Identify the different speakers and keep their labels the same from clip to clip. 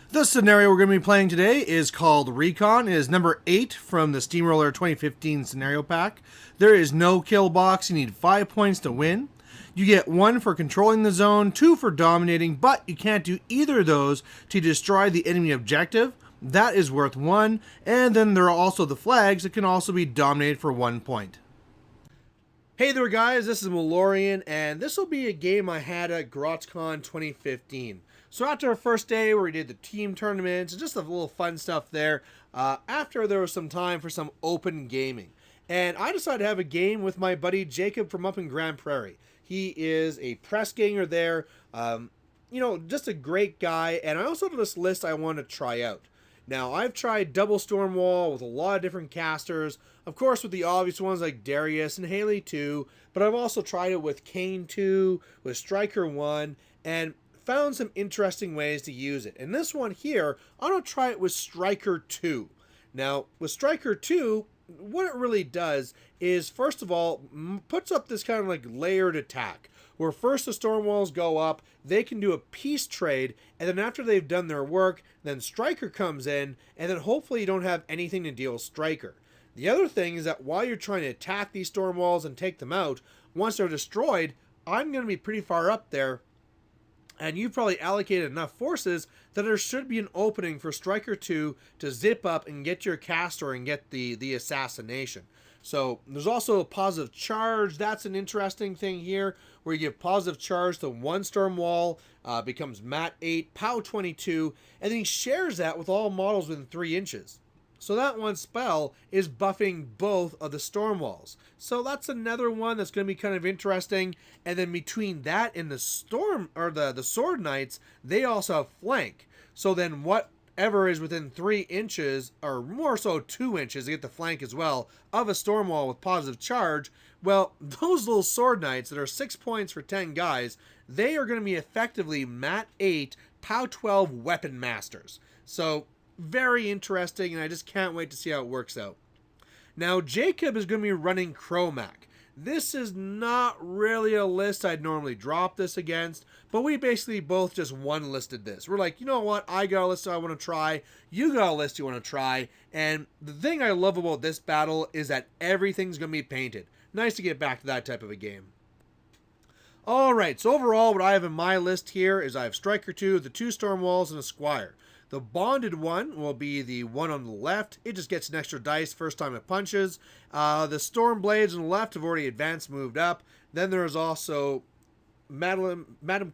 Speaker 1: The scenario we're going to be playing today is called Recon. It is number 8 from the Steamroller 2015 scenario pack. There is no kill box. You need 5 points to win. You get 1 for controlling the zone, 2 for dominating, but you can't do either of those to destroy the enemy objective. That is worth 1. And then there are also the flags that can also be dominated for 1 point. Hey there guys, this is Malorian, and this will be a game I had at GrotzCon 2015. So after our first day where we did the team tournaments, just a little fun stuff there, after there was some time for some open gaming. And I decided to have a game with my buddy Jacob from up in Grand Prairie. He is a press ganger there, just a great guy, and I also have this list I want to try out. Now, I've tried double stormwall with a lot of different casters, of course with the obvious ones like Darius and Haley2, but I've also tried it with Kane2, with Stryker1, and found some interesting ways to use it. And this one here, I'm going to try it with Stryker2. Now, with Stryker2, what it really does is, first of all, puts up this kind of like layered attack, where first the storm walls go up, they can do a peace trade, and then after they've done their work, then Stryker comes in, and then hopefully you don't have anything to deal with Stryker. The other thing is that while you're trying to attack these storm walls and take them out, once they're destroyed, I'm going to be pretty far up there, and you've probably allocated enough forces that there should be an opening for Stryker2 to zip up and get your caster and get the assassination. So there's also a positive charge. That's an interesting thing here, where you give positive charge to one storm wall, becomes Mat 8, POW 22, and then he shares that with all models within 3 inches. So that one spell is buffing both of the storm walls. So that's another one that's going to be kind of interesting. And then between that and the storm, or the sword knights, they also have flank. So then whatever is within 3 inches, or more so 2 inches, to get the flank as well, of a storm wall with positive charge, well, those little sword knights that are 6 points for 10 guys, they are going to be effectively Mat 8, POW 12 weapon masters. So very interesting, and I just can't wait to see how it works out. Now, Jacob is going to be running Kromac. This is not really a list I'd normally drop this against, but we basically both just one-listed this. We're like, you know what, I got a list I want to try, you got a list you want to try, and the thing I love about this battle is that everything's going to be painted. Nice to get back to that type of a game. Alright, so overall what I have in my list here is I have Stryker2, the 2 storm walls, and a Squire. The bonded one will be the one on the left. It just gets an extra dice first time it punches. The storm blades on the left have already advanced, moved up. Then there's also Madame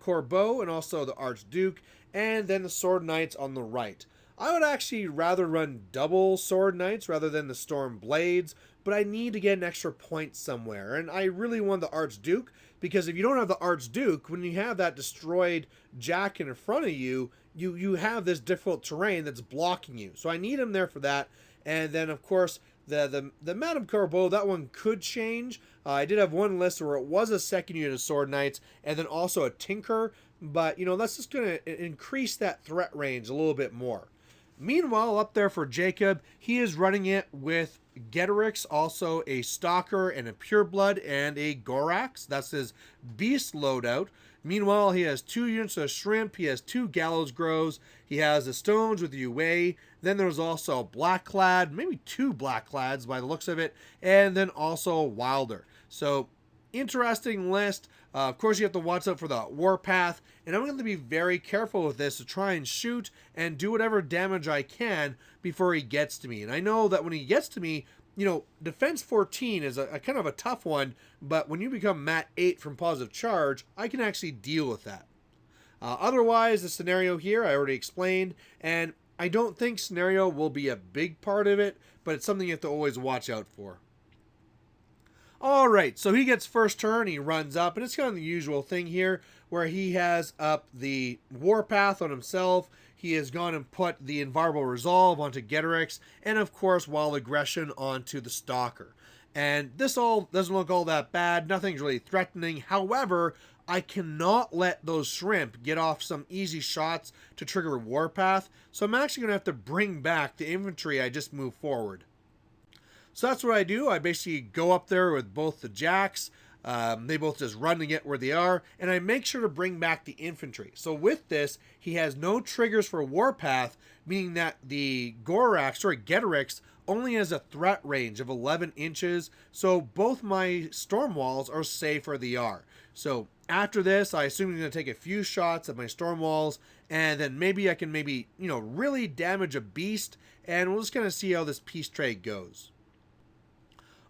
Speaker 1: Corbeau and also the Archduke, and then the sword knights on the right. I would actually rather run double sword knights rather than the storm blades, but I need to get an extra point somewhere, and I really want the Archduke, because if you don't have the Archduke, when you have that destroyed Jack in front of you, you have this difficult terrain that's blocking you. So I need him there for that. And then, of course, the Madame Corbeau, that one could change. I did have one list where it was a second unit of Sword Knights, and then also a Tinker. But, that's just going to increase that threat range a little bit more. Meanwhile, up there for Jacob, he is running it with Getorix, also a Stalker and a Pureblood and a Gorax. That's his Beast loadout. Meanwhile, he has 2 units of Shrimp, he has 2 Gallows Grows, he has the Stones with Yue, then there's also Blackclad, maybe 2 Blackclads by the looks of it, and then also Wilder. So, interesting list. Of course, you have to watch out for the Warpath, and I'm going to be very careful with this to try and shoot and do whatever damage I can before he gets to me. And I know that when he gets to me, Defense 14 is a kind of a tough one, but when you become Mat 8 from positive charge, I can actually deal with that. Otherwise, the scenario here, I already explained, and I don't think scenario will be a big part of it, but it's something you have to always watch out for. Alright, so he gets first turn, he runs up, and it's kind of the usual thing here, where he has up the Warpath on himself. He has gone and put the Invulnerable Resolve onto Getorix, and of course Wild Aggression onto the Stalker. And this all doesn't look all that bad. Nothing's really threatening. However, I cannot let those shrimp get off some easy shots to trigger Warpath. So I'm actually going to have to bring back the infantry I just moved forward. So that's what I do. I basically go up there with both the jacks. They both just run to get where they are, and I make sure to bring back the infantry. So with this, he has no triggers for Warpath, meaning that the Getorix only has a threat range of 11 inches, so both my storm walls are safe where they are. So after this, I assume I'm going to take a few shots at my storm walls, and then maybe I can really damage a beast, and we'll just kind of see how this peace trade goes.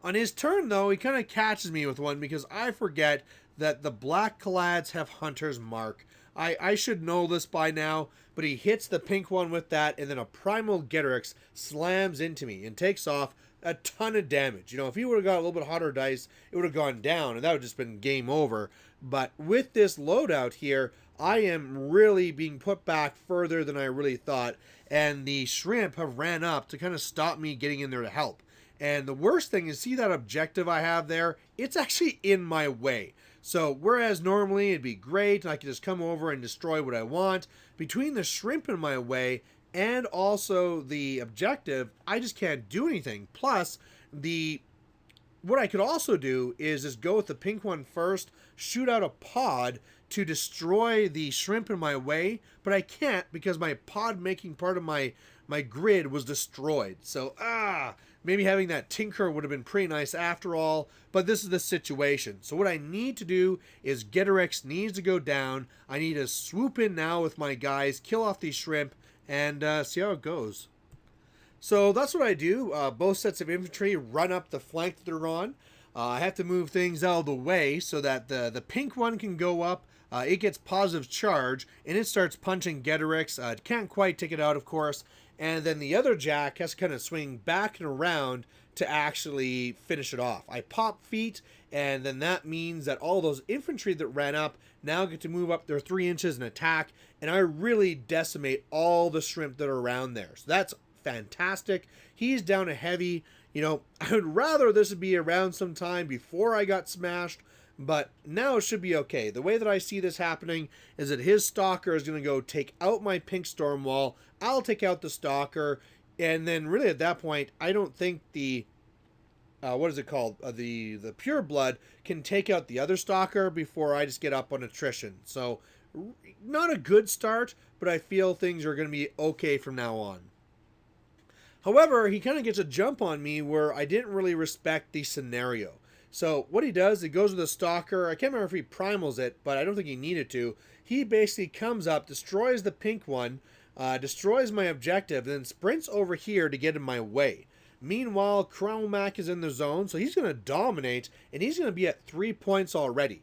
Speaker 1: On his turn, though, he kind of catches me with one because I forget that the black Clads have Hunter's Mark. I should know this by now, but he hits the pink one with that, and then a Primal Getorix slams into me and takes off a ton of damage. If he would have got a little bit hotter dice, it would have gone down, and that would have just been game over. But with this loadout here, I am really being put back further than I really thought, and the shrimp have ran up to kind of stop me getting in there to help. And the worst thing is, see that objective I have there? It's actually in my way. So whereas normally it'd be great, and I could just come over and destroy what I want, between the shrimp in my way and also the objective, I just can't do anything. Plus, what I could also do is just go with the pink one first, shoot out a pod to destroy the shrimp in my way, but I can't because my pod making part of my grid was destroyed. So, maybe having that tinker would have been pretty nice after all, but this is the situation. So what I need to do is Getorix needs to go down. I need to swoop in now with my guys, kill off these shrimp, and see how it goes. So that's what I do. Both sets of infantry run up the flank that they're on. I have to move things out of the way so that the pink one can go up. It gets positive charge, and it starts punching Getorix. It can't quite take it out, of course. And then the other jack has to kind of swing back and around to actually finish it off. I pop feet, and then that means that all those infantry that ran up now get to move up their 3 inches and attack, and I really decimate all the shrimp that are around there. So that's fantastic. He's down a heavy. I would rather this would be around some time before I got smashed, but now it should be okay. The way that I see this happening is that his stalker is going to go take out my pink storm wall. I'll take out the stalker, and then really at that point, I don't think the the pure blood can take out the other stalker before I just get up on attrition. So not a good start, but I feel things are going to be okay from now on. However, he kind of gets a jump on me where I didn't really respect the scenario. So what he does, he goes with a stalker. I can't remember if he primals it, but I don't think he needed to. He basically comes up, destroys the pink one, destroys my objective, then sprints over here to get in my way. Meanwhile, Kromac is in the zone, so he's going to dominate, and he's going to be at 3 points already.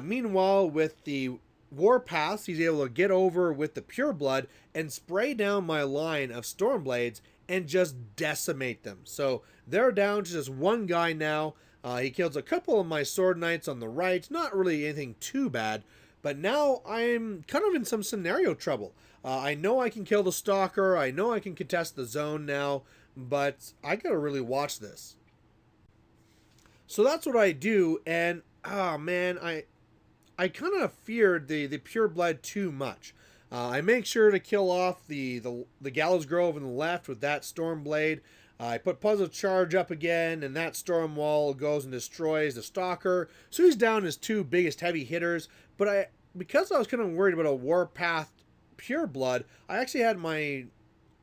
Speaker 1: Meanwhile, with the Warpaths, he's able to get over with the pure blood and spray down my line of Stormblades and just decimate them. So they're down to just one guy now. He kills a couple of my Sword Knights on the right. Not really anything too bad. But now I'm kind of in some scenario trouble. I know I can kill the Stalker. I know I can contest the zone now. But I gotta really watch this. So that's what I do. And, oh man, I kind of feared the pure blood too much. I make sure to kill off the Gallows Grove on the left with that Stormblade. I put Positive Charge up again, and that Storm Wall goes and destroys the Stalker. So he's down his two biggest heavy hitters. But because I was kind of worried about a Warpath Pure Blood, I actually had my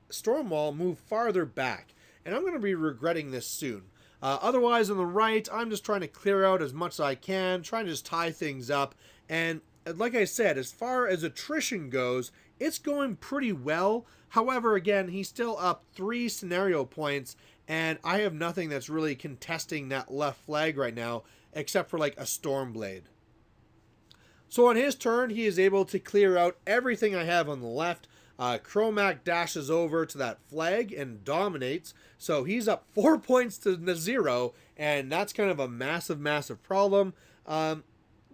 Speaker 1: Storm Wall move farther back. And I'm going to be regretting this soon. Otherwise, on the right, I'm just trying to clear out as much as I can, trying to just tie things up. And like I said, as far as attrition goes, it's going pretty well. However, again, he's still up 3 scenario points, and I have nothing that's really contesting that left flag right now, except for like a Stormblade. So on his turn, he is able to clear out everything I have on the left. Kromac dashes over to that flag and dominates. So he's up 4 points to 0, and that's kind of a massive, massive problem.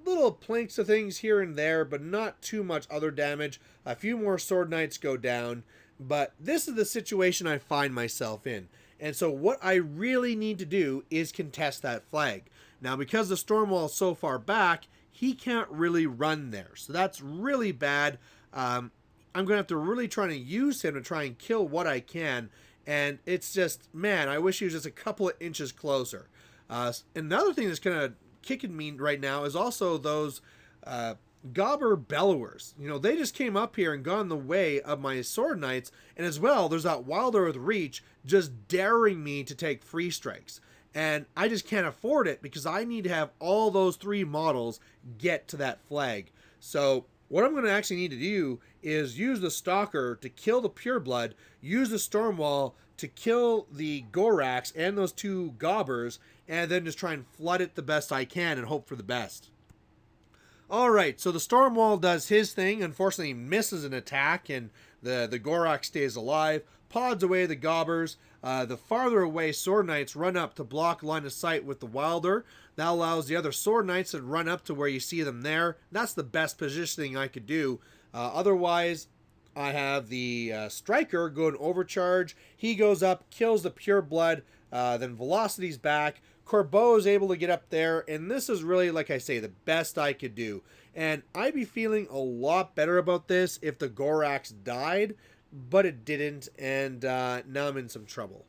Speaker 1: Little plinks of things here and there, but not too much other damage. A few more Sword Knights go down, but this is the situation I find myself in. And so what I really need to do is contest that flag. Now, because the stormwall is so far back, he can't really run there. So that's really bad. I'm going to have to really try to use him to try and kill what I can. And it's just, man, I wish he was just a couple of inches closer. Another thing that's kind of kicking me right now is also those Gobber Bellowers. You know, they just came up here and got in the way of my Sword Knights, and as well, there's that Wild Earth Reach just daring me to take free strikes. And I just can't afford it because I need to have all those 3 models get to that flag. So what I'm going to actually need to do is use the Stalker to kill the Pureblood, use the Stormwall to kill the Gorax and those 2 Gobbers, and then just try and flood it the best I can and hope for the best. Alright, so the Stormwall does his thing, unfortunately misses an attack, and the Gorax stays alive, pods away the Gobbers. The farther away Sword Knights run up to block line of sight with the Wilder. That allows the other Sword Knights to run up to where you see them there. That's the best positioning I could do. Otherwise, I have the Stryker go and overcharge. He goes up, kills the Pureblood, then Velocity's back. Corbeau is able to get up there, and this is really, like I say, the best I could do. And I'd be feeling a lot better about this if the Gorax died, but it didn't, and now I'm in some trouble.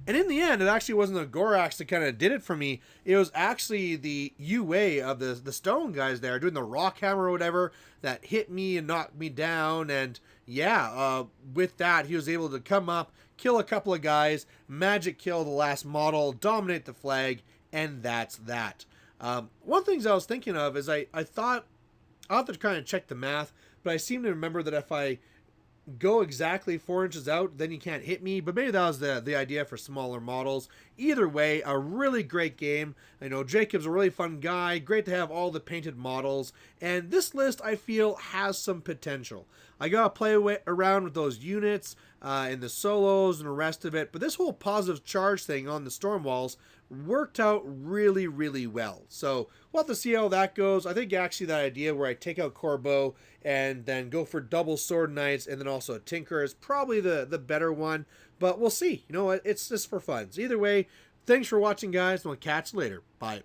Speaker 1: And in the end, it actually wasn't the Gorax that kind of did it for me. It was actually the UA of the stone guys there doing the rock hammer or whatever that hit me and knocked me down. And yeah, with that, he was able to come up, kill a couple of guys, magic kill the last model, dominate the flag, and that's that. One of the things I was thinking of is I thought, I'll have to kind of check the math, but I seem to remember that if I go exactly 4 inches out, then you can't hit me. But maybe that was the idea for smaller models. Either way, a really great game. I know Jacob's a really fun guy. Great to have all the painted models. And this list, I feel, has some potential. I gotta play around with those units and the solos and the rest of it. But this whole positive charge thing on the storm walls worked out really, really well. So we'll have to see how that goes. I think actually that idea where I take out Corbeau and then go for double Sword Knights and then also a Tinker is probably the better one. But we'll see. You know what? It's just for fun. So either way, thanks for watching, guys, and we'll catch you later. Bye.